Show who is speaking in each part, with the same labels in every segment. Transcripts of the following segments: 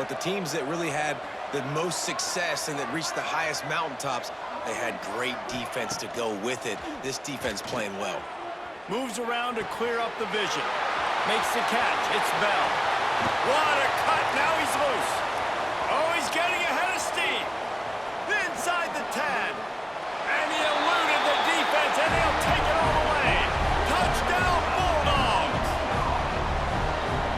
Speaker 1: but the teams that really had the most success and that reached the highest mountaintops, they had great defense to go with it. This defense playing well.
Speaker 2: Moves around to clear up the vision. Makes the catch. It's Bell. What a cut. Now he's loose. Oh, he's getting ahead of steam. Inside the 10. And he eluded the defense, and he'll take it all the way. Touchdown, Bulldogs.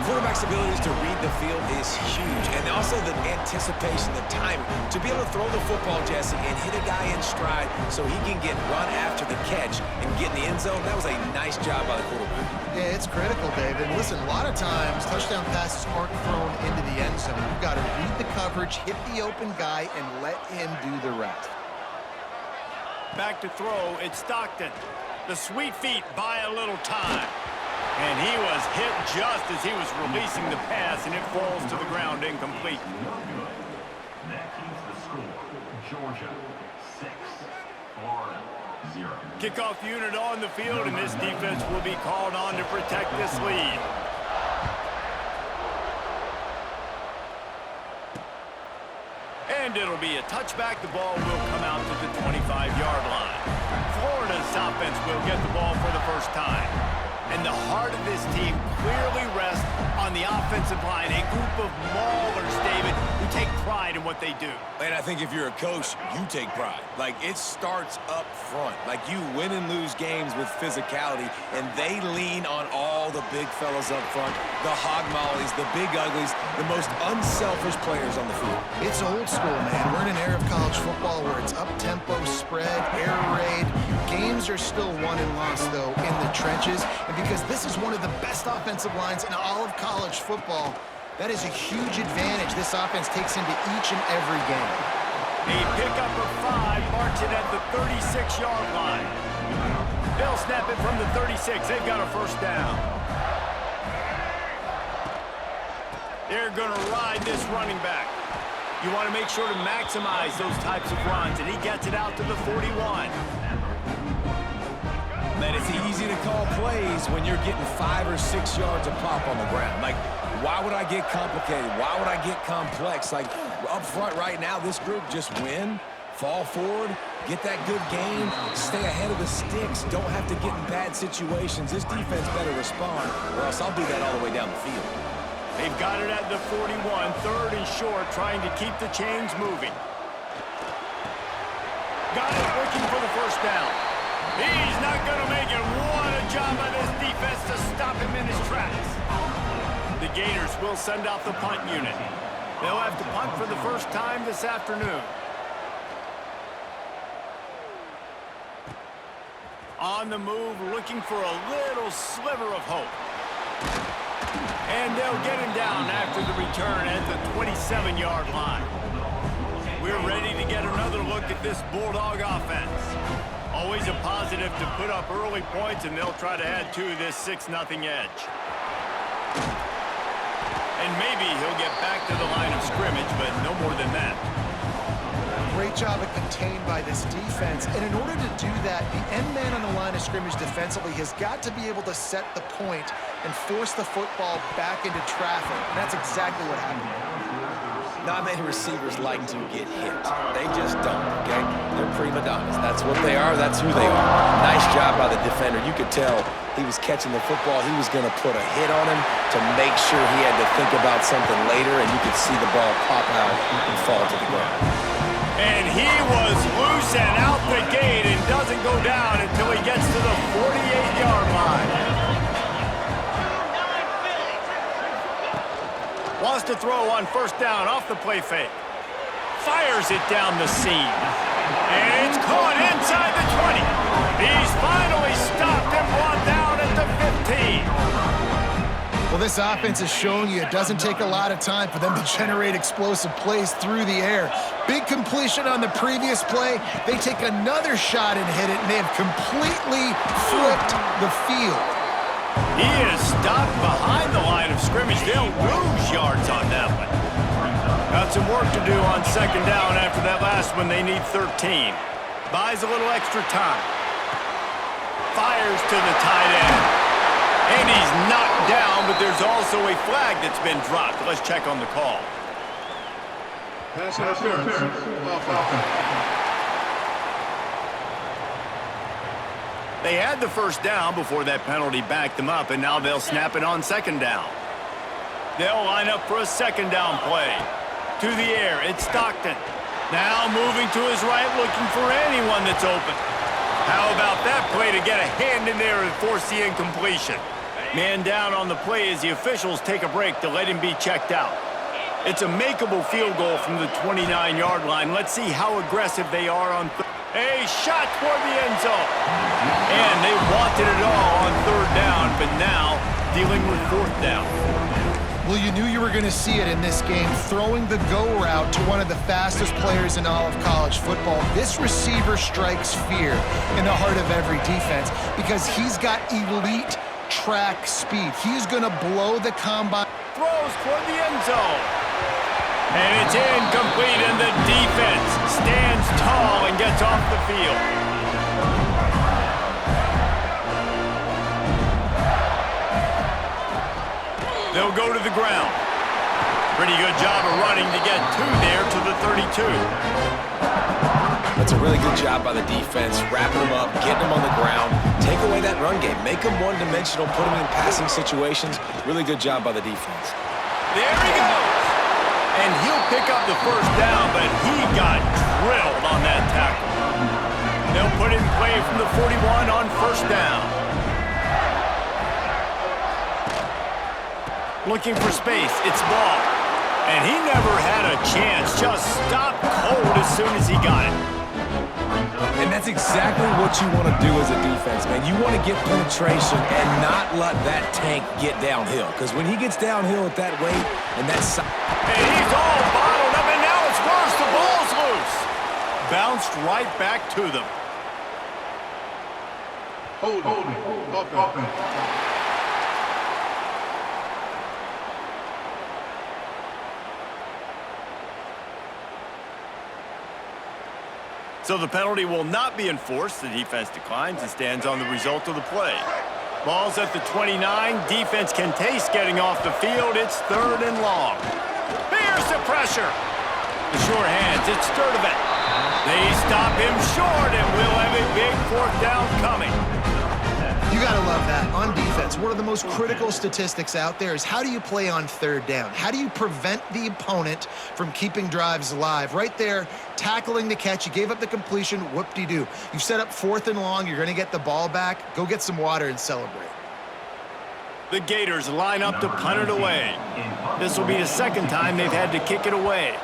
Speaker 1: Quarterback's abilities to read the field is huge, and also the anticipation, the timing. To be able to throw the football, Jesse, and hit a guy in stride so he can get run after the catch and get in the end zone, that was a nice job by the quarterback.
Speaker 3: Yeah, it's critical, David. Listen, a lot of times touchdown passes aren't thrown into the end zone. You've got to read the coverage, hit the open guy, and let him do the rest.
Speaker 2: Back to throw, it's Stockton. The sweet feet buy a little time. And he was hit just as he was releasing the pass, and it falls to the ground incomplete.
Speaker 4: That keeps the score. Georgia 6, Florida 0.
Speaker 2: Kickoff unit on the field, and this defense will be called on to protect this lead. And it'll be a touchback. The ball will come out to the 25-yard line. Florida's offense will get the ball for the first time. And the heart of this team clearly rests on the offensive line, a group of maulers, David, who take pride in what they do.
Speaker 1: And I think if you're a coach, you take pride. Like, it starts up front. Like, you win and lose games with physicality, and they lean on all the big fellas up front, the hog mollies, the big uglies, the most unselfish players on the field.
Speaker 3: It's old school, man. We're in an era of college football where it's up-tempo, spread, air raid. Games are still won and lost, though, in the trenches. And because this is one of the best offensive lines in all of college football, that is a huge advantage this offense takes into each and every game.
Speaker 2: A pickup of 5 marks it at the 36-yard line. They'll snap it from the 36. They've got a first down. They're going to ride this running back. You want to make sure to maximize those types of runs, and he gets it out to the 41.
Speaker 1: Man, it's easy to call plays when you're getting 5 or 6 yards of pop on the ground. Like, why would I get complicated? Why would I get complex? Like, up front right now, this group just win, fall forward, get that good gain, stay ahead of the sticks, don't have to get in bad situations. This defense better respond, or else I'll do that all the way down the field.
Speaker 2: They've got it at the 41, 3rd and short, trying to keep the chains moving. Got it, looking for the first down. He's not going to make it. What a job by this defense to stop him in his tracks. The Gators will send out the punt unit. They'll have to punt for the first time this afternoon. On the move, looking for a little sliver of hope. And they'll get him down after the return at the 27-yard line. We're ready to get another look at this Bulldog offense. Always a positive to put up early points, and they'll try to add to this 6-0 edge. And maybe he'll get back to the line of scrimmage, but no more than that.
Speaker 3: Great job at contained by this defense. And in order to do that, the end man on the line of scrimmage defensively has got to be able to set the point and force the football back into traffic. And that's exactly what happened.
Speaker 1: Not many receivers like to get hit. They just don't, okay? They're prima donnas. That's what they are. That's who they are. Nice job by the defender. You could tell he was catching the football. He was going to put a hit on him to make sure he had to think about something later, and you could see the ball pop out and fall to the ground.
Speaker 2: And he was loose and out the gate and doesn't go down until he gets to the 48-yard line. Wants to throw on first down off the play fake. Fires it down the seam. And it's caught inside the 20. He's finally stopped and brought down at the 15.
Speaker 3: Well, this offense is showing you it doesn't take a lot of time for them to generate explosive plays through the air. Big completion on the previous play. They take another shot and hit it, and they have completely flipped the field.
Speaker 2: He is stopped behind the line of scrimmage. They'll lose yards on that one. Got some work to do on second down after that last one. They need 13. Buys a little extra time. Fires to the tight end. And he's knocked down, but there's also a flag that's been dropped. Let's check on the call.
Speaker 5: Pass interference. Offense.
Speaker 2: They had the first down before that penalty backed them up, and now they'll snap it on second down. They'll line up for a second down play. To the air, it's Stockton. Now moving to his right, looking for anyone that's open. How about that play to get a hand in there and force the incompletion? Man down on the play as the officials take a break to let him be checked out. It's a makeable field goal from the 29-yard line. Let's see how aggressive they are on a shot toward the end zone. And they wanted it all on third down, but now dealing with fourth down.
Speaker 3: Well, you knew you were going to see it in this game, throwing the go route to one of the fastest players in all of college football. This receiver strikes fear in the heart of every defense because he's got elite track speed. He's going to blow the combine.
Speaker 2: Throws toward the end zone. And it's incomplete, and the defense stands tall and gets off the field. They'll go to the ground. Pretty good job of running to get two there to the 32.
Speaker 1: That's a really good job by the defense, wrapping them up, getting them on the ground, take away that run game, make them one-dimensional, put them in passing situations. Really good job by the defense.
Speaker 2: There he goes. And he'll pick up the first down, but he got drilled on that tackle. They'll put it in play from the 41 on first down. Looking for space, it's Ball. And he never had a chance, just stopped cold as soon as he got it.
Speaker 1: And that's exactly what you want to do as a defense, man. You want to get penetration and not let that tank get downhill. Because when he gets downhill at that weight and that side...
Speaker 2: And he's all bottled up, and now it's worse. The ball's loose. Bounced right back to them.
Speaker 5: Holding. Offense.
Speaker 2: So the penalty will not be enforced. The defense declines and stands on the result of the play. Ball's at the 29. Defense can taste getting off the field. It's third and long. Here's the pressure. The short hands. It's Sturdivant. They stop him short, and we'll have a big fourth down coming.
Speaker 3: You got to love that. On defense, one of the most critical statistics out there is how do you play on third down? How do you prevent the opponent from keeping drives alive? Right there, tackling the catch. You gave up the completion. Whoop-de-doo. You've set up fourth and long. You're going to get the ball back. Go get some water and celebrate.
Speaker 2: The Gators line up to punt it away. This will be the second time they've had to kick it away.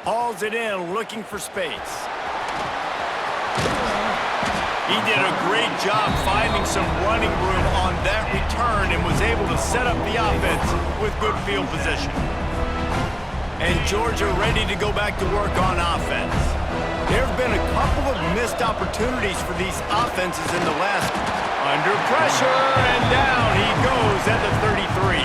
Speaker 2: Hauls it in, looking for space. He did a great job finding some running room on that return and was able to set up the offense with good field position. And Georgia ready to go back to work on offense. There have been a couple of missed opportunities for these offenses in the last. Under pressure, and down he goes at the 33.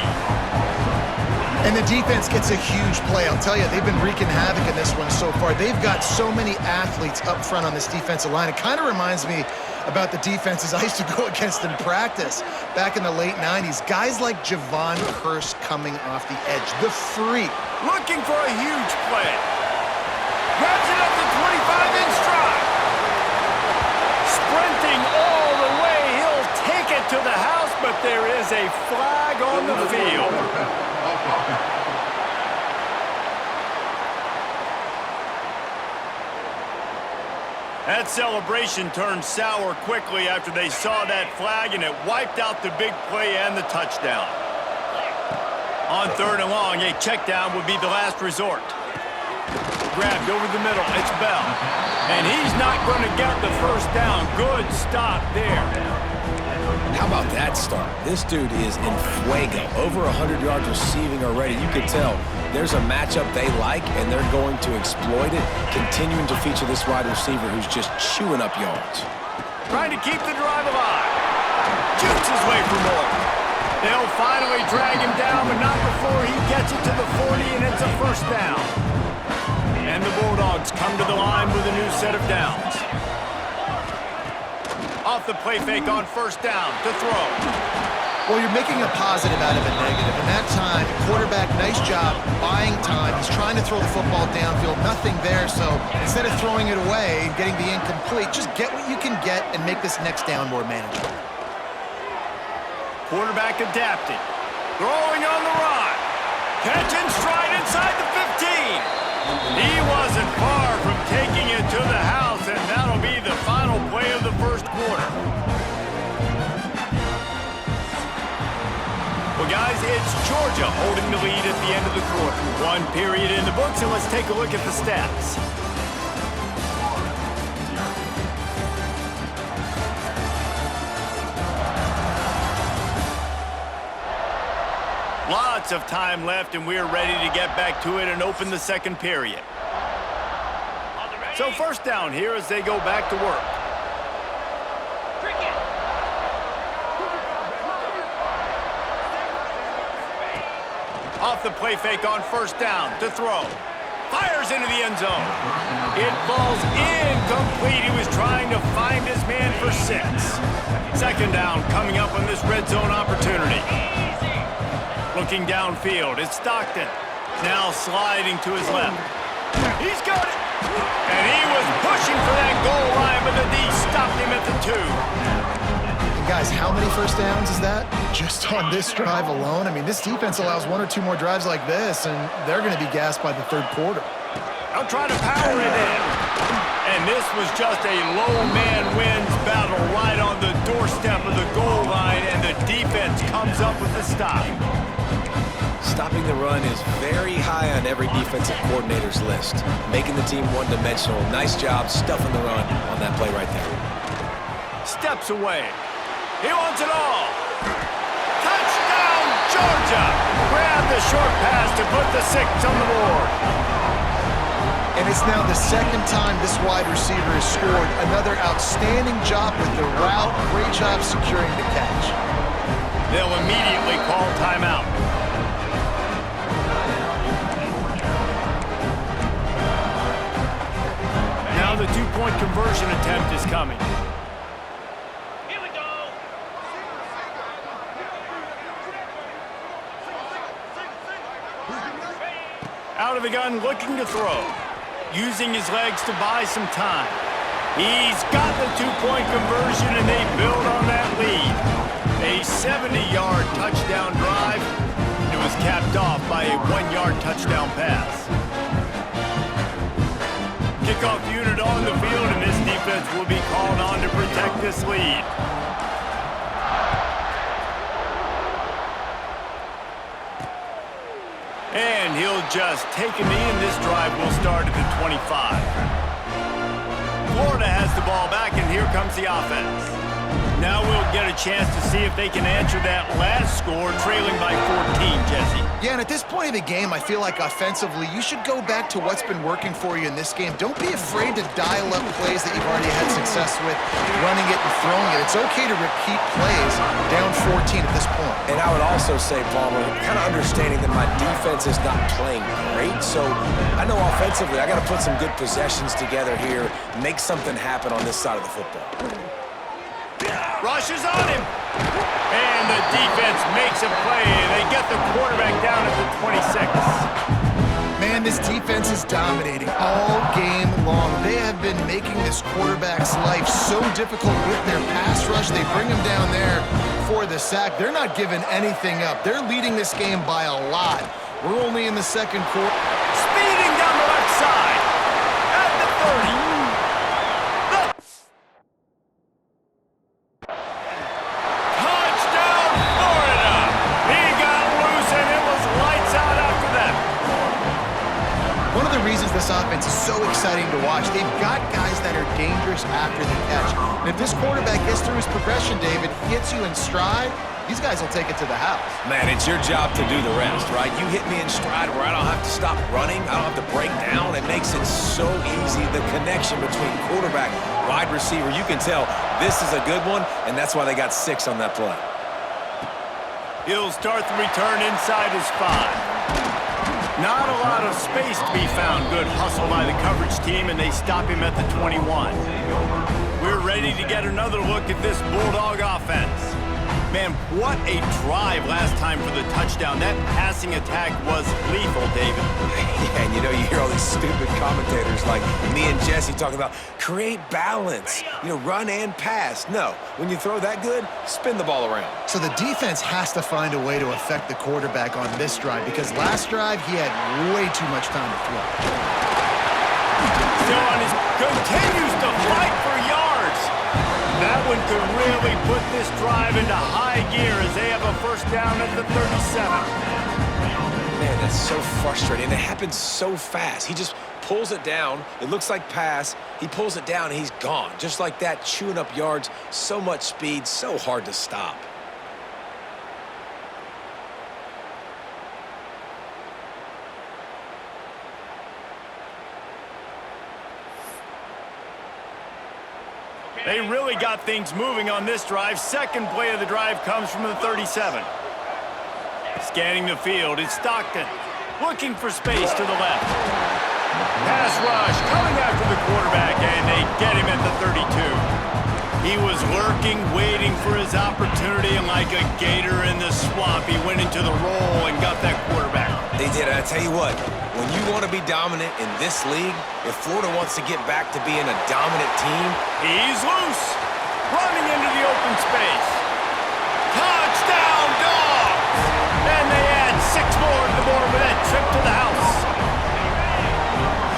Speaker 3: And the defense gets a huge play. I'll tell you, they've been wreaking havoc in this one so far. They've got so many athletes up front on this defensive line. It kind of reminds me about the defenses I used to go against in practice back in the late 90s. Guys like Javon Curse coming off the edge. The freak.
Speaker 2: Looking for a huge play. Grabs it up to 25 in stride. Sprinting all the way. He'll take it to the house, but there is a flag on the field. That celebration turned sour quickly after they saw that flag, and it wiped out the big play and the touchdown. On third and long, a check down would be the last resort. Grabbed over the middle, it's Bell. And he's not going to get the first down. Good stop there.
Speaker 1: How about that start? This dude is in fuego. Over 100 yards receiving already. You could tell there's a matchup they like, and they're going to exploit it, continuing to feature this wide receiver who's just chewing up yards.
Speaker 2: Trying to keep the drive alive. Shoots his way for more. They'll finally drag him down, but not before he gets it to the 40, and it's a first down. And the Bulldogs come to the line with a new set of downs. Off the play fake on first down to throw.
Speaker 3: Well, you're making a positive out of a negative. In that time, quarterback, nice job, buying time. He's trying to throw the football downfield, nothing there. So instead of throwing it away and getting the incomplete, just get what you can get and make this next down more manageable.
Speaker 2: Quarterback adapted. Throwing on the run. Catch and stride inside the 15. He wasn't far from taking it to the house, and that'll be the final play of the first quarter. Well, guys, it's Georgia holding the lead at the end of the quarter. One period in the books, and let's take a look at the stats. Lots of time left, and we're ready to get back to it and open the second period. So first down here as they go back to work. Off the play fake on first down to throw. Fires into the end zone. It falls incomplete. He was trying to find his man for 6. Second down coming up on this red zone opportunity. Looking downfield, it's Stockton. Now sliding to his left. He's got it. And he was pushing for that goal line, but the D stopped him at the 2.
Speaker 3: Guys, how many first downs is that? Just on this drive alone? I mean, this defense allows 1 or 2 more drives like this, and they're going to be gassed by the third quarter.
Speaker 2: I'll try to power it in. And this was just a low man wins battle right on the doorstep of the goal line, and the defense comes up with the stop.
Speaker 1: Stopping the run is very high on every defensive coordinator's list. Making the team one-dimensional. Nice job stuffing the run on that play right there.
Speaker 2: Steps away. He wants it all. Touchdown, Georgia! Grab the short pass to put the 6 on the board.
Speaker 3: And it's now the second time this wide receiver has scored. Another outstanding job with the route. Great job securing the catch.
Speaker 2: They'll immediately call timeout. Now the 2-point conversion attempt is coming. Out of the gun, looking to throw. Using his legs to buy some time. He's got the 2-point conversion, and they build on that lead. A 70-yard touchdown drive. It was capped off by a 1-yard touchdown pass. Kickoff unit on the field, and this defense will be called on to protect this lead. And he'll just take a knee, and this drive will start at the 25. Florida has the ball back, and here comes the offense. Now we'll get a chance to see if they can answer that last score, trailing by 14, Jesse.
Speaker 3: Yeah, and at this point of the game, I feel like offensively, you should go back to what's been working for you in this game. Don't be afraid to dial up plays that you've already had success with, running it and throwing it. It's okay to repeat plays down 14 at this point.
Speaker 1: And I would also say, Palmer, kind of understanding that my defense is not playing great, so I know offensively I got to put some good possessions together here, make something happen on this side of the football.
Speaker 2: Rushes on him. And the defense makes a play. They get the quarterback down at the 26.
Speaker 3: Man, this defense is dominating all game long. They have been making this quarterback's life so difficult with their pass rush. They bring him down there for the sack. They're not giving anything up. They're leading this game by a lot. We're only in the second quarter.
Speaker 2: Speeding down the left side at the 30.
Speaker 3: This offense is so exciting to watch. They've got guys that are dangerous after the catch. And if this quarterback gets through his progression, David, hits you in stride, these guys will take it to the house.
Speaker 1: Man, it's your job to do the rest, right? You hit me in stride where I don't have to stop running. I don't have to break down. It makes it so easy. The connection between quarterback, wide receiver, you can tell this is a good one, and that's why they got 6 on that play.
Speaker 2: He'll start the return inside his 5. Not a lot of space to be found. Good hustle by the coverage team, and they stop him at the 21. We're ready to get another look at this Bulldog offense. Man, what a drive last time for the touchdown. That passing attack was lethal, David.
Speaker 1: Yeah, and you hear all these stupid commentators like me and Jesse talking about create balance, run and pass. No, when you throw that good, spin the ball around.
Speaker 3: So the defense has to find a way to affect the quarterback on this drive because last drive he had way too much time to throw.
Speaker 2: Still on his, continues to fight for yards. That one could really put this drive into high gear as they have a first down at the 37.
Speaker 1: Man, that's so frustrating. It happens so fast. He just pulls it down. It looks like pass. He pulls it down, and he's gone. Just like that, chewing up yards. So much speed, so hard to stop.
Speaker 2: They really got things moving on this drive. Second play of the drive comes from the 37. Scanning the field, it's Stockton. Looking for space to the left. Pass rush coming after the quarterback, and they get him at the 32. He was lurking, waiting for his opportunity, and like a gator in the swamp, he went into the roll and got that quarterback.
Speaker 1: They did, and I tell you what, when you want to be dominant in this league, if Florida wants to get back to being a dominant team,
Speaker 2: he's loose, running into the open space. Touchdown, Dogs! And they add 6 more to the board with that trip to the house.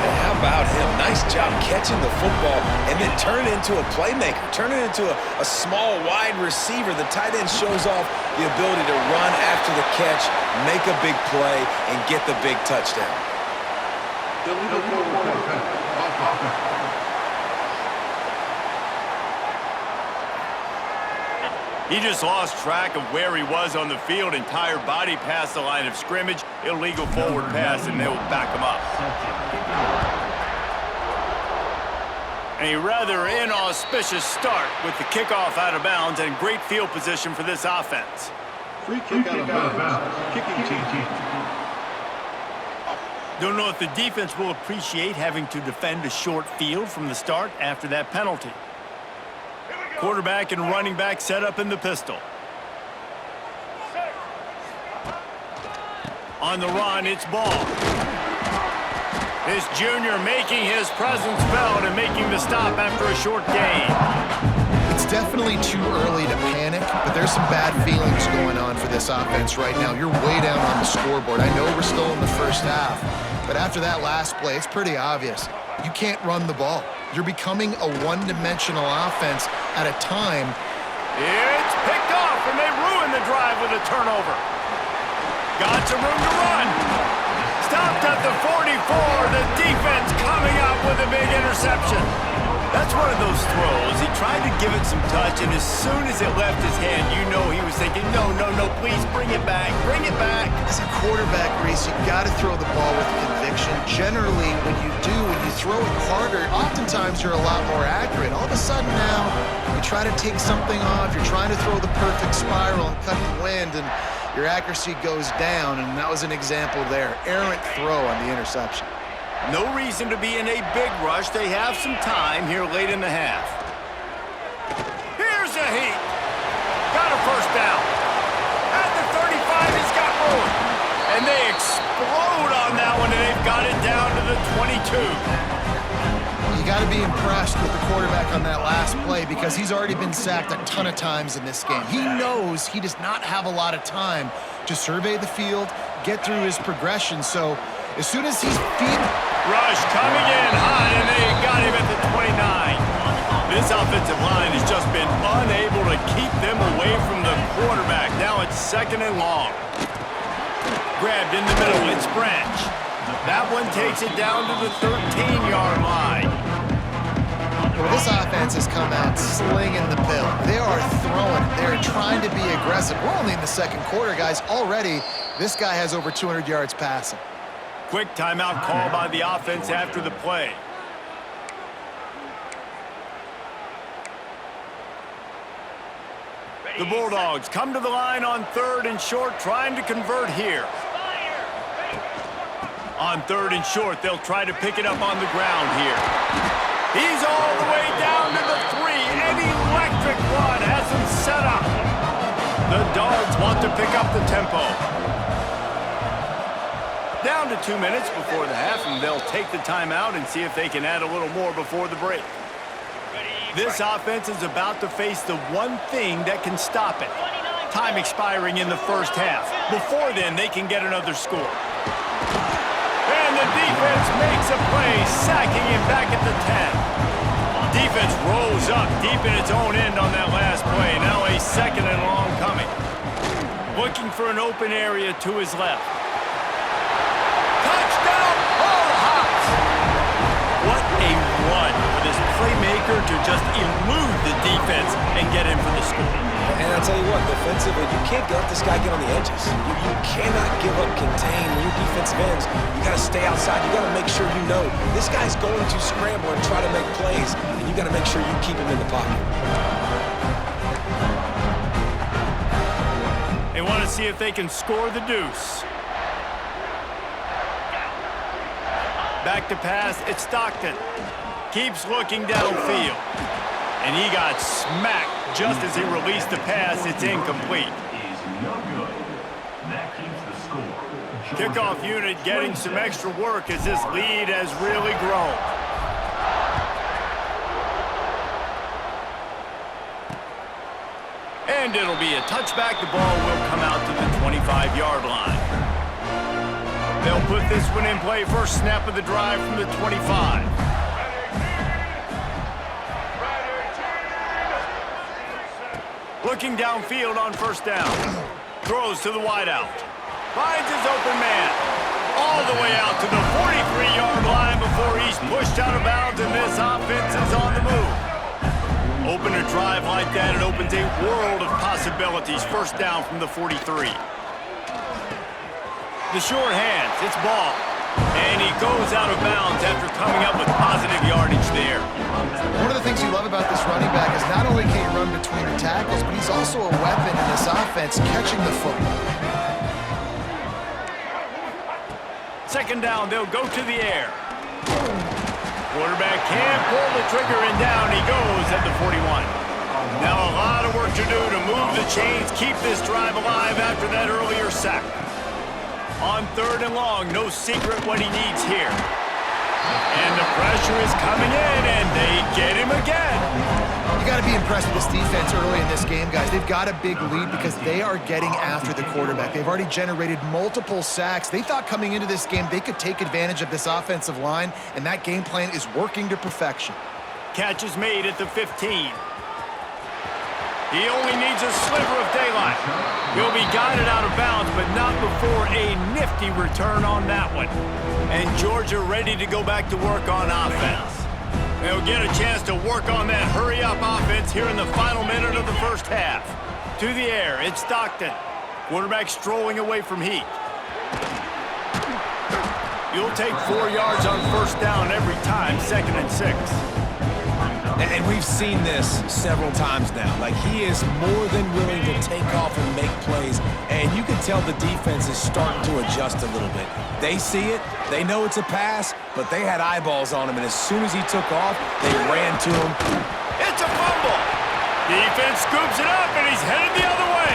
Speaker 1: Hey, how about him? Nice job catching the football and then turn it into a playmaker, turn it into a small, wide receiver. The tight end shows off the ability to run after the catch, make a big play, and get the big touchdown.
Speaker 2: He just lost track of where he was on the field. Entire body past the line of scrimmage. Illegal forward pass, and they'll back him up. A rather inauspicious start with the kickoff out of bounds and great field position for this offense.
Speaker 5: Free kick out of bounds. Kicking team.
Speaker 2: Don't know if the defense will appreciate having to defend a short field from the start after that penalty. Quarterback and running back set up in the pistol. On the run, it's Ball. This junior making his presence felt and making the stop after a short gain.
Speaker 3: It's definitely too early to panic, but there's some bad feelings going on for this offense right now. You're way down on the scoreboard. I know we're still in the first half, but after that last play, it's pretty obvious. You can't run the ball. You're becoming a one-dimensional offense at a time.
Speaker 2: It's picked off, and they ruin the drive with a turnover. Got some room to run. Stopped at the 44. The defense coming up with a big interception. That's one of those throws. He tried to give it some touch, and as soon as it left his hand, you know he was thinking, no, please bring it back, bring it back.
Speaker 3: As a quarterback, Reese, you got to throw the ball with conviction. Generally, when you throw it harder, oftentimes you're a lot more accurate. All of a sudden now, you try to take something off, you're trying to throw the perfect spiral and cut the wind, and your accuracy goes down, and that was an example there. Errant throw on the interception.
Speaker 2: No reason to be in a big rush. They have some time here late in the half. Here's a heat. Got a first down. At the 35, he's got room. And they explode on that one, and they've got it down to the 22.
Speaker 3: You got to be impressed with the quarterback on that last play because he's already been sacked a ton of times in this game. He knows he does not have a lot of time to survey the field, get through his progression. So as soon as he's feeding...
Speaker 2: Rush coming in high, and they got him at the 29. This offensive line has just been unable to keep them away from the quarterback. Now it's second and long. Grabbed in the middle, it's Branch. That one takes it down to the 13-yard line.
Speaker 3: Well, this offense has come out slinging the pill. They are throwing it. They're trying to be aggressive. We're only in the second quarter, guys. Already, this guy has over 200 yards passing.
Speaker 2: Quick timeout call by the offense after the play. The Bulldogs come to the line on 3rd and short, trying to convert here. On 3rd and short, they'll try to pick it up on the ground here. He's all the way down to the 3. An electric run has him set up. The Dogs want to pick up the tempo. Down to 2 minutes before the half, and they'll take the timeout and see if they can add a little more before the break. This offense is about to face the one thing that can stop it. Time expiring in the first half. Before then, they can get another score. And the defense makes a play, sacking him back at the 10. Defense rolls up deep in its own end on that last play. Now a second and long coming. Looking for an open area to his left. Touchdown, Paul Hops! What a run for this playmaker to just elude the defense and get in for the score.
Speaker 1: And I'll tell you what, defensively, you can't let this guy get on the edges. You cannot give up contain your defensive ends. You got to stay outside. You got to make sure you know this guy's going to scramble and try to make plays, and you got to make sure you keep him in the pocket.
Speaker 2: They want to see if they can score the deuce. Back to pass, it's Stockton. Keeps looking downfield. And he got smacked just as he released the pass. It's incomplete.
Speaker 4: Is no good. That keeps the score.
Speaker 2: Kickoff unit getting some extra work as this lead has really grown. And it'll be a touchback. The ball will come out to the 25-yard line. They'll put this one in play. First snap of the drive from the 25. Looking downfield on first down. Throws to the wideout. Finds his open man. All the way out to the 43-yard line before he's pushed out of bounds, and this offense is on the move. Open a drive like that, it opens a world of possibilities. First down from the 43. The short hands, it's ball. And he goes out of bounds after coming up with positive yardage there.
Speaker 3: One of the things you love about this running back is not only can he run between the tackles, but he's also a weapon in this offense, catching the football.
Speaker 2: Second down, they'll go to the air. Quarterback can't pull the trigger, and down he goes at the 41. Now a lot of work to do to move the chains, keep this drive alive after that earlier sack. On third and long, no secret what he needs here. And the pressure is coming in, and they get him again.
Speaker 3: You got to be impressed with this defense early in this game, guys. They've got a big lead because they are getting after the quarterback. They've already generated multiple sacks. They thought coming into this game they could take advantage of this offensive line, and that game plan is working to perfection.
Speaker 2: Catch is made at the 15. He only needs a sliver of daylight. He'll be guided out of bounds, but not before a nifty return on that one. And Georgia ready to go back to work on offense. They'll get a chance to work on that hurry-up offense here in the final minute of the first half. To the air, it's Stockton. Quarterback strolling away from Heat. You'll take 4 yards on first down every time, 2nd and 6.
Speaker 1: And we've seen this several times now. Like, he is more than willing to take off and make plays, and you can tell the defense is starting to adjust a little bit. They see it, they know it's a pass, but they had eyeballs on him, and as soon as he took off, they ran to him.
Speaker 2: It's a fumble. Defense scoops it up, and he's headed the other way.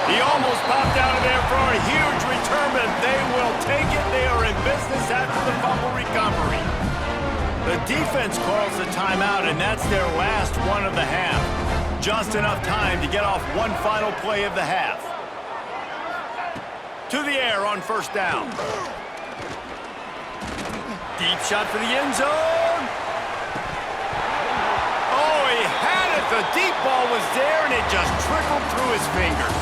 Speaker 2: He almost popped out of there for a huge return, but they will take it. They are in business after the fumble recovery. The defense calls the timeout, and that's their last one of the half. Just enough time to get off one final play of the half. To the air on first down. Deep shot for the end zone. Oh, he had it. The deep ball was there, and it just trickled through his fingers.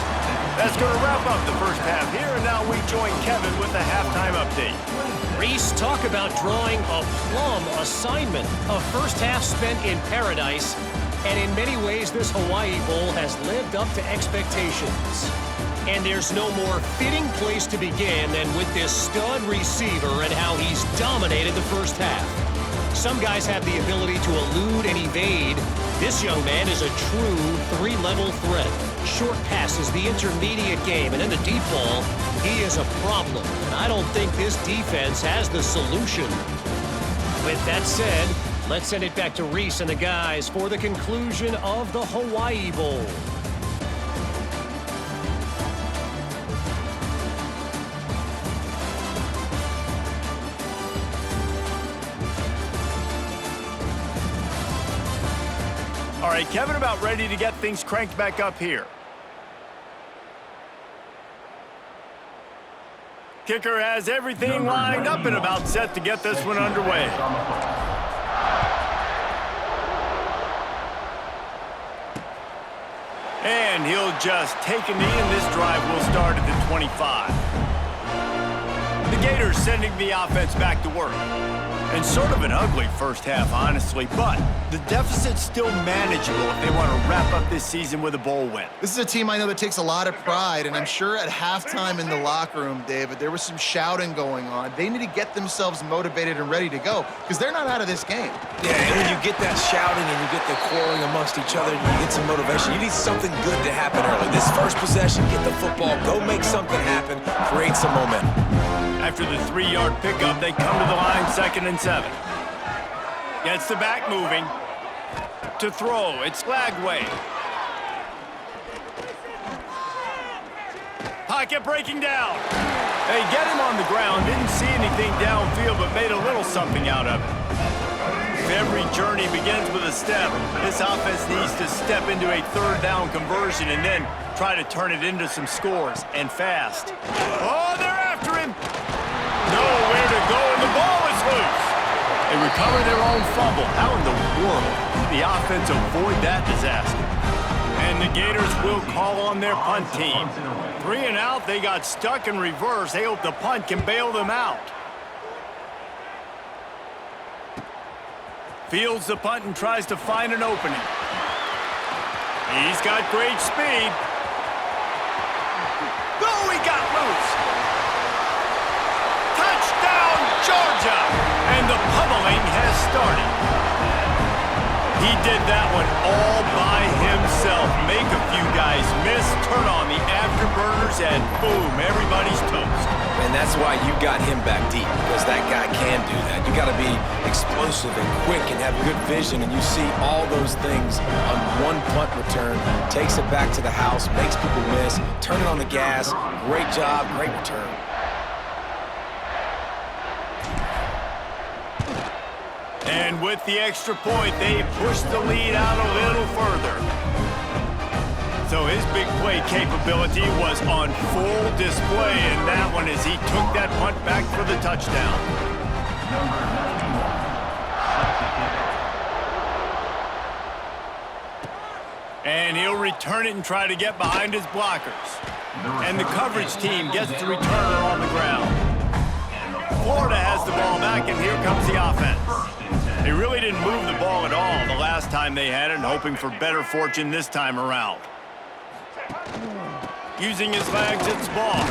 Speaker 2: That's going to wrap up the first half here, and now we join Kevin with the halftime update.
Speaker 6: Reese, talk about drawing a plum assignment. A first half spent in paradise, and in many ways this Hawaii Bowl has lived up to expectations. And there's no more fitting place to begin than with this stud receiver and how he's dominated the first half. Some guys have the ability to elude and evade. This young man is a true three-level threat. Short passes, the intermediate game, and then the deep ball, he is a problem. And I don't think this defense has the solution. With that said, let's send it back to Reese and the guys for the conclusion of the Hawaii Bowl.
Speaker 2: right, Kevin, about ready to get things cranked back up here. Kicker has everything lined up and about set to get this one underway. And he'll just take a knee, and this drive will start at the 25. The Gators sending the offense back to work. And sort of an ugly first half, honestly, but the deficit's still manageable if they want to wrap up this season with a bowl win.
Speaker 3: This is a team I know that takes a lot of pride, and I'm sure at halftime in the locker room, David, there was some shouting going on. They need to get themselves motivated and ready to go, because they're not out of this game.
Speaker 1: Yeah, and when you get that shouting and you get the quarreling amongst each other, you get some motivation. You need something good to happen early. This first possession, get the football, go make something happen, create some momentum.
Speaker 2: After the 3-yard pickup, they come to the line 2nd and 7. Gets the back moving. To throw, it's Lagway. Pocket breaking down. They get him on the ground. Didn't see anything downfield, but made a little something out of it. If every journey begins with a step, this offense needs to step into a 3rd down conversion and then try to turn it into some scores, and fast. Oh, they're after him. Nowhere to go, and the ball is loose. They recover their own fumble. How in the world did the offense avoid that disaster? And the Gators will call on their punt team. 3 and out, they got stuck in reverse. They hope the punt can bail them out. Fields the punt and tries to find an opening. He's got great speed. Oh, he got loose. Touchdown, Georgia! And the pummeling has started. He did that one all by himself. Make a few guys miss, turn on the afterburners, and boom, everybody's toast.
Speaker 1: And that's why you got him back deep, because that guy can do that. You got to be explosive and quick and have good vision, and you see all those things on one punt return. Takes it back to the house, makes people miss, turn it on the gas. Great job, great return.
Speaker 2: And with the extra point, they push the lead out a little further. So his big play capability was on full display in that one as he took that punt back for the touchdown. And he'll return it and try to get behind his blockers. And the coverage team gets the returner on the ground. Florida has the ball back, and here comes the offense. They really didn't move the ball at all the last time they had it, and hoping for better fortune this time around. Using his legs, it's ball.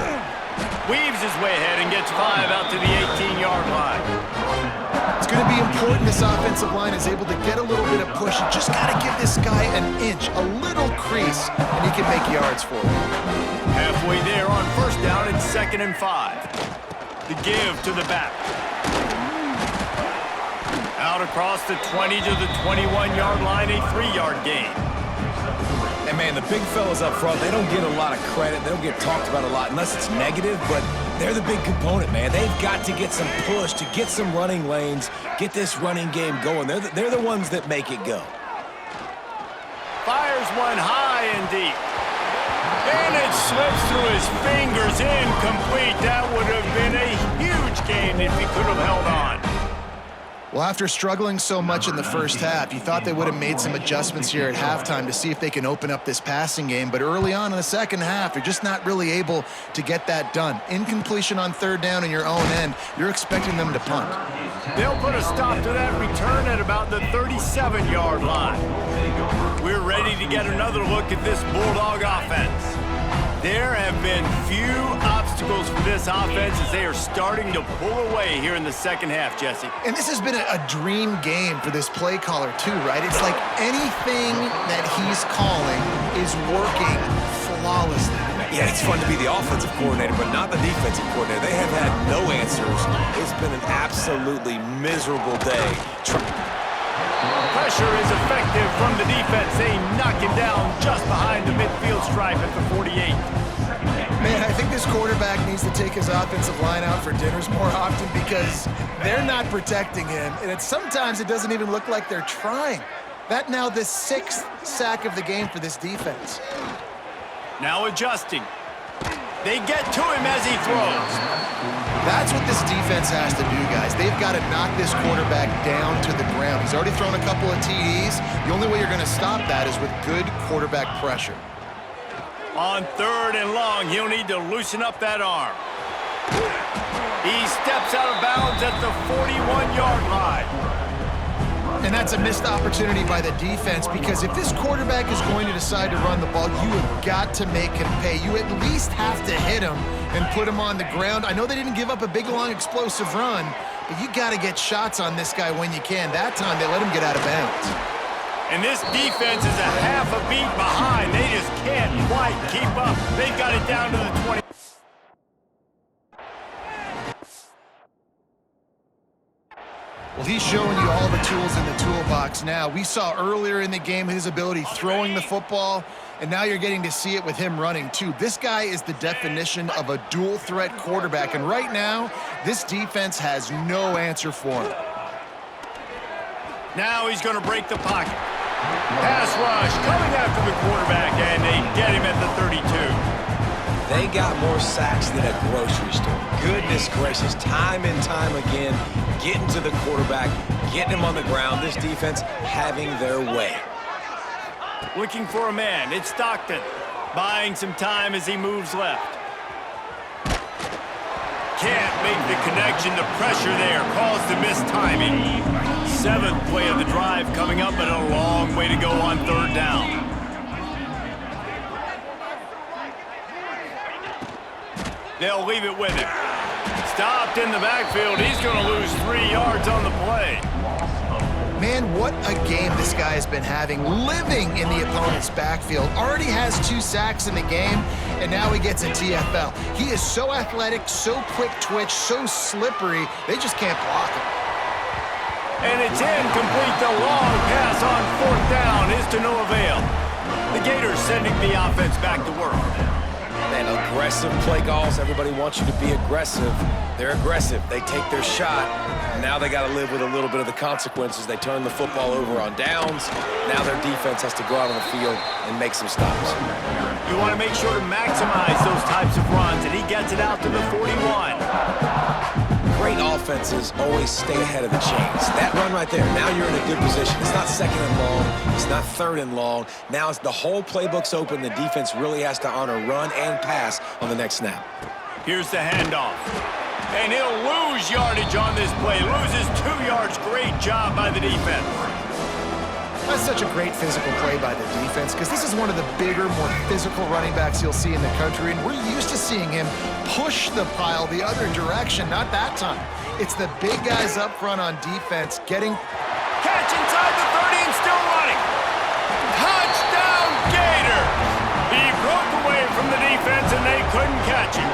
Speaker 2: Weaves his way ahead and gets 5 out to the 18-yard line.
Speaker 3: It's going to be important this offensive line is able to get a little bit of push. You just got to give this guy an inch, a little crease, and he can make yards for you.
Speaker 2: Halfway there on 1st down, it's 2nd and 5. The give to the back. Out across the 20 to the 21-yard line, a 3-yard gain.
Speaker 1: And, man, the big fellas up front, they don't get a lot of credit. They don't get talked about a lot unless it's negative, but they're the big component, man. They've got to get some push, to get some running lanes, get this running game going. They're the ones that make it go.
Speaker 2: Fires one high and deep. And it slips through his fingers, incomplete. That would have been a huge gain if he could have held on.
Speaker 3: Well, after struggling so much in the first half, you thought they would have made some adjustments here at halftime to see if they can open up this passing game. But early on in the second half, they're just not really able to get that done. Incompletion on 3rd down in your own end, you're expecting them to punt.
Speaker 2: They'll put a stop to that return at about the 37-yard line. We're ready to get another look at this Bulldog offense. There have been few obstacles for this offense as they are starting to pull away here in the second half, Jesse.
Speaker 3: And this has been a dream game for this play caller too, right? It's like anything that he's calling is working flawlessly.
Speaker 1: Yeah, it's fun to be the offensive coordinator, but not the defensive coordinator. They have had no answers. It's been an absolutely miserable day.
Speaker 2: Pressure is effective from the defense. They knock him down just behind the midfield stripe at the 48.
Speaker 3: Man, I think this quarterback needs to take his offensive line out for dinners more often because they're not protecting him. And sometimes it doesn't even look like they're trying. That now the 6th sack of the game for this defense.
Speaker 2: Now adjusting. They get to him as he throws.
Speaker 3: That's what this defense has to do, guys. They've got to knock this quarterback down to the ground. He's already thrown a couple of TDs. The only way you're going to stop that is with good quarterback pressure.
Speaker 2: On 3rd and long, he'll need to loosen up that arm. He steps out of bounds at the 41-yard line.
Speaker 3: And that's a missed opportunity by the defense, because if this quarterback is going to decide to run the ball, you have got to make him pay. You at least have to hit him and put him on the ground. I know they didn't give up a big, long, explosive run, but you got to get shots on this guy when you can. That time, they let him get out of bounds.
Speaker 2: And this defense is a half a beat behind. They just can't quite keep up. They've got it down to the 20.
Speaker 3: Well, he's showing you all the tools in the toolbox now. We saw earlier in the game his ability throwing the football, and now you're getting to see it with him running too. This guy is the definition of a dual-threat quarterback, and right now, this defense has no answer for him.
Speaker 2: Now he's going to break the pocket. Pass rush coming after the quarterback, and they get him at the 32.
Speaker 1: They got more sacks than a grocery store. Goodness gracious, time and time again, getting to the quarterback, getting him on the ground. This defense having their way.
Speaker 2: Looking for a man. It's Stockton. Buying some time as he moves left. Can't make the connection. The pressure there caused the mistiming. 7th play of the drive coming up, but a long way to go on 3rd down. They'll leave it with him. Stopped in the backfield. He's going to lose 3 yards on the play.
Speaker 3: Man, what a game this guy has been having, living in the opponent's backfield. Already has 2 sacks in the game, and now he gets a TFL. He is so athletic, so quick twitch, so slippery, they just can't block him.
Speaker 2: And it's incomplete. The long pass on 4th down is to no avail. The Gators sending the offense back to work.
Speaker 1: Man, aggressive play calls. Everybody wants you to be aggressive. They're aggressive. They take their shot. Now they got to live with a little bit of the consequences. They turn the football over on downs. Now their defense has to go out on the field and make some stops.
Speaker 2: You want to make sure to maximize those types of runs, and he gets it out to the 41.
Speaker 1: Great offenses always stay ahead of the chains. That run right there, now you're in a good position. It's not 2nd and long. It's not 3rd and long. Now it's the whole playbook's open. The defense really has to honor run and pass on the next snap.
Speaker 2: Here's the handoff. And he'll lose yardage on this play. Loses 2 yards. Great job by the defense.
Speaker 3: That's such a great physical play by the defense, because this is one of the bigger, more physical running backs you'll see in the country, and we're used to seeing him push the pile the other direction. Not that time. It's the big guys up front on defense getting...
Speaker 2: Catch inside the 30 and still running. Touchdown, Gator! He broke away from the defense, and they couldn't catch him.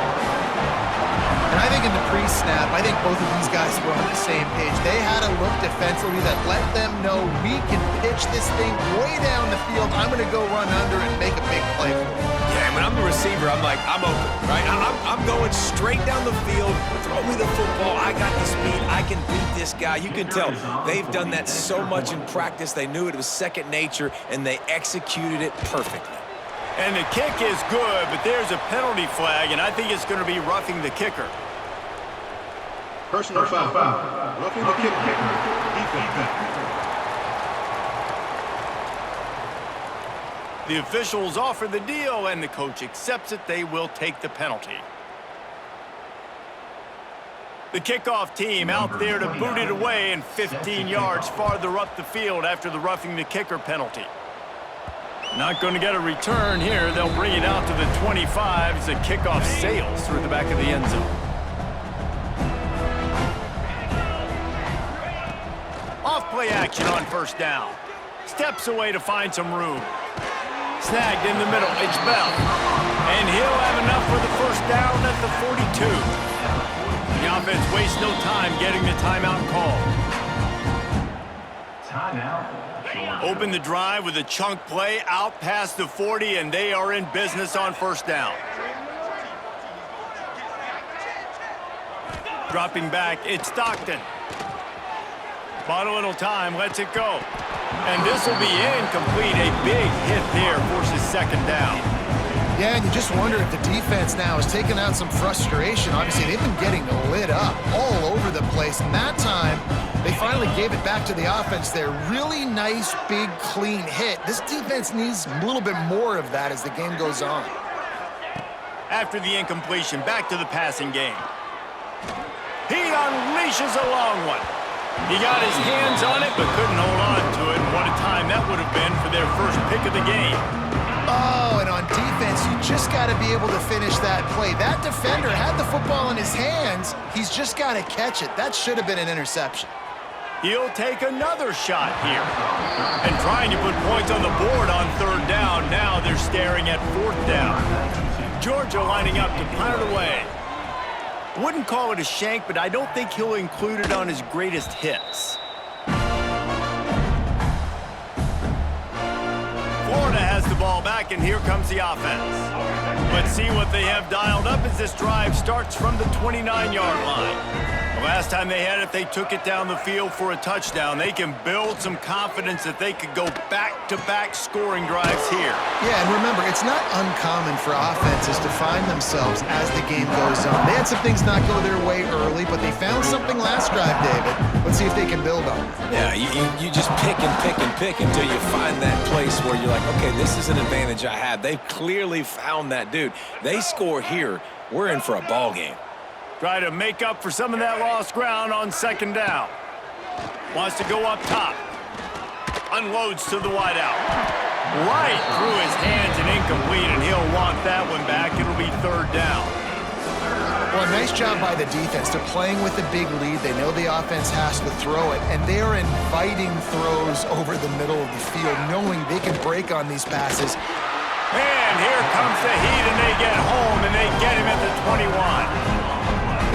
Speaker 3: And I think in the pre-snap, I think both of these guys were on the same page. They had a look defensively that let them know we can pitch this thing way down the field. I'm going to go run under and make a big play for it.
Speaker 1: Yeah, when I'm the receiver, I'm like, I'm open, right? I'm going straight down the field. Throw me the football. I got the speed. I can beat this guy. You can tell they've done that so much in practice. They knew it was second nature, and they executed it perfectly.
Speaker 2: And the kick is good, but there's a penalty flag, and I think it's going to be roughing the kicker.
Speaker 5: Personal foul. Roughing the kicker. Defense.
Speaker 2: The officials offer the deal, and the coach accepts it. They will take the penalty. The kickoff team out there to boot it away, and 15 yards farther up the field after the roughing the kicker penalty. Not going to get a return here. They'll bring it out to the 25 as the kickoff sails through the back of the end zone. Off-play action on 1st down. Steps away to find some room. Snagged in the middle. It's Bell. And he'll have enough for the 1st down at the 42. The offense wastes no time getting the timeout call.
Speaker 4: Timeout.
Speaker 2: Open the drive with a chunk play out past the 40, and they are in business on 1st down. Dropping back, it's Stockton. Bought a little time, lets it go. And this will be incomplete. A big hit there forces second down.
Speaker 3: Yeah, and you just wonder if the defense now is taking out some frustration. Obviously, they've been getting lit up all over the place. And that time, they finally gave it back to the offense there. Really nice, big, clean hit. This defense needs a little bit more of that as the game goes on.
Speaker 2: After the incompletion, back to the passing game. He unleashes a long one. He got his hands on it, but couldn't hold on to it. And what a time that would have been for their first pick of the game.
Speaker 3: Oh, and on defense, you just got to be able to finish that play. That defender had the football in his hands. He's just got to catch it. That should have been an interception.
Speaker 2: He'll take another shot here. And trying to put points on the board on third down. Now they're staring at fourth down. Georgia lining up to punt it away. Wouldn't call it a shank, but I don't think he'll include it on his greatest hits. Florida has the ball back, and here comes the offense. Let's see what they have dialed up as this drive starts from the 29-yard line. The last time they had it, they took it down the field for a touchdown. They can build some confidence that they could go back-to-back scoring drives here.
Speaker 3: Yeah, and remember, it's not uncommon for offenses to find themselves as the game goes on. They had some things not go their way early, but they found something last drive, David. Let's see if they can build on it.
Speaker 1: Yeah, you just pick and pick and pick until you find that place where you're like, okay, this is an advantage I have. They've clearly found that dude. They score here, we're in for a ball game.
Speaker 2: Try to make up for some of that lost ground on second down. Wants to go up top. Unloads to the wideout. Right through his hands and incomplete, and he'll want that one back. It'll be third down.
Speaker 3: Well, nice job by the defense. They're playing with a big lead. They know the offense has to throw it, and they are inviting throws over the middle of the field, knowing they can break on these passes.
Speaker 2: And here comes the heat, and they get home, and they get him at the 21.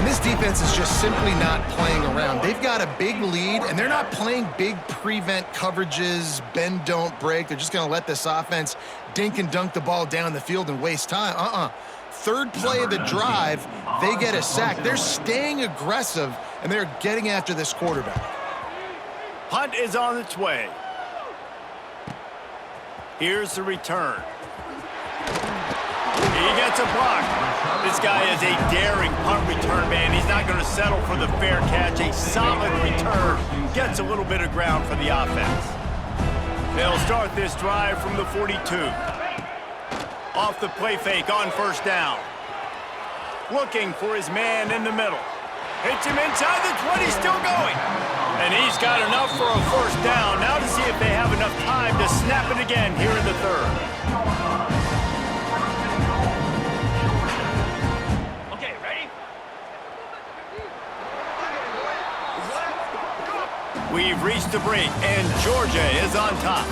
Speaker 3: And this defense is just simply not playing around. They've got a big lead, and they're not playing big prevent coverages, bend, don't break. They're just going to let this offense dink and dunk the ball down the field and waste time. Third play of the drive, they get a sack. They're staying aggressive, and they're getting after this quarterback.
Speaker 2: Punt is on its way. Here's the return. He gets a block. This guy is a daring punt return man. He's not going to settle for the fair catch. A solid return. Gets a little bit of ground for the offense. They'll start this drive from the 42. Off the play fake on first down. Looking for his man in the middle. Hits him inside the 20, still going. And he's got enough for a first down. Now to see if they have enough time to snap it again here in the third. We've reached the break, and Georgia is on top.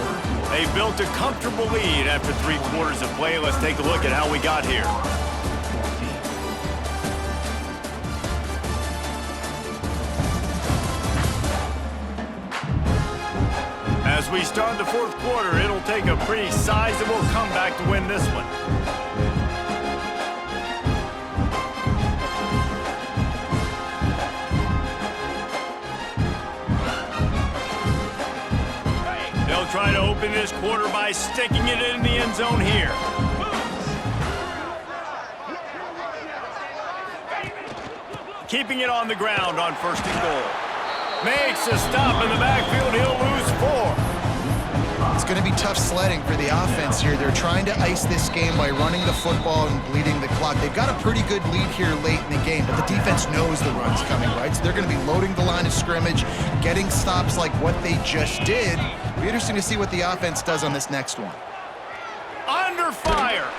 Speaker 2: They built a comfortable lead after 3 quarters of play. Let's take a look at how we got here. As we start the fourth quarter, it'll take a pretty sizable comeback to win this one. Try to open this quarter by sticking it in the end zone here. Keeping it on the ground on first and goal. Makes a stop in the backfield. He'll lose 4.
Speaker 3: It's going to be tough sledding for the offense here. They're trying to ice this game by running the football and bleeding the clock. They've got a pretty good lead here late in the game, but the defense knows the run's coming, right? So they're going to be loading the line of scrimmage, getting stops like what they just did. It'll be interesting to see what the offense does on this next one.
Speaker 2: Under fire.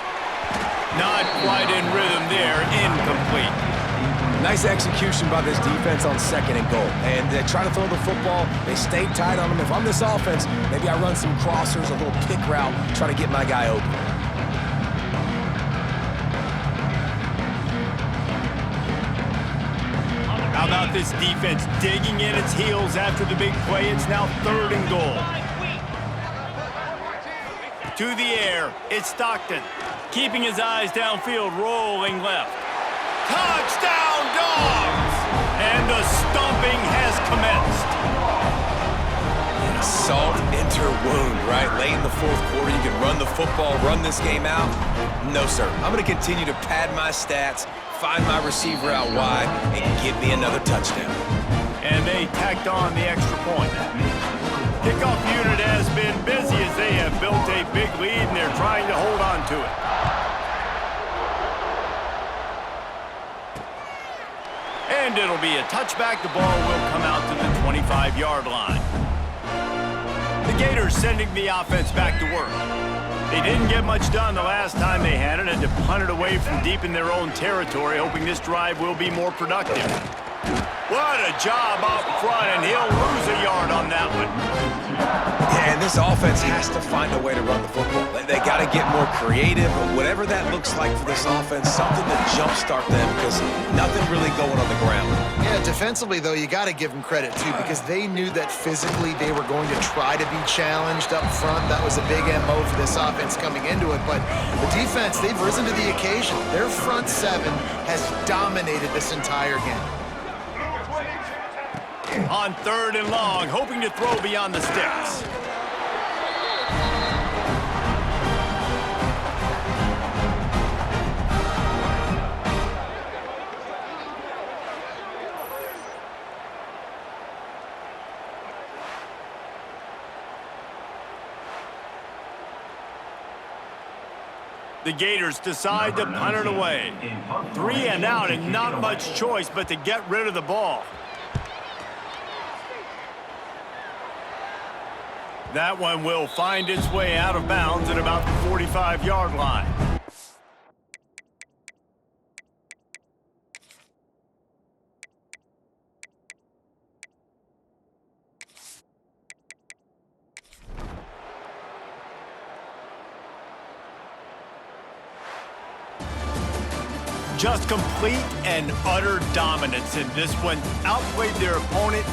Speaker 2: Not quite in rhythm there. Incomplete.
Speaker 1: Nice execution by this defense on second and goal. And they try to throw the football. They stay tight on them. If I'm this offense, maybe I run some crossers, a little pick route, try to get my guy open.
Speaker 2: How about this defense digging in its heels after the big play? It's now third and goal. To the air, it's Stockton. Keeping his eyes downfield, rolling left. Touchdown, Dogs! And the stomping has commenced.
Speaker 1: And Salt into wound, right? Late in the fourth quarter, you can run the football, run this game out. No, sir. I'm going to continue to pad my stats, find my receiver out wide, and get me another touchdown.
Speaker 2: And they tacked on the extra point. Kickoff unit has been busy as they have built a big lead, and they're trying to hold on to it. And it'll be a touchback. The ball will come out to the 25-yard line. The Gators sending the offense back to work. They didn't get much done the last time they had it, and to punt it away from deep in their own territory, hoping this drive will be more productive. What a job up front, and he'll lose a yard on that one.
Speaker 1: Yeah, and this offense has to find a way to run the football. They got to get more creative, whatever that looks like for this offense, something to jumpstart them because nothing really going on the ground.
Speaker 3: Yeah, defensively, though, you got to give them credit, too, because they knew that physically they were going to try to be challenged up front. That was a big MO for this offense coming into it. But the defense, they've risen to the occasion. Their front seven has dominated this entire game.
Speaker 2: On 3rd and long, hoping to throw beyond the sticks. The Gators decide to punt it away. 3 and out, and not much choice but to get rid of the ball. That one will find its way out of bounds at about the 45-yard line. Just complete and utter dominance in this one. Outplayed their opponent.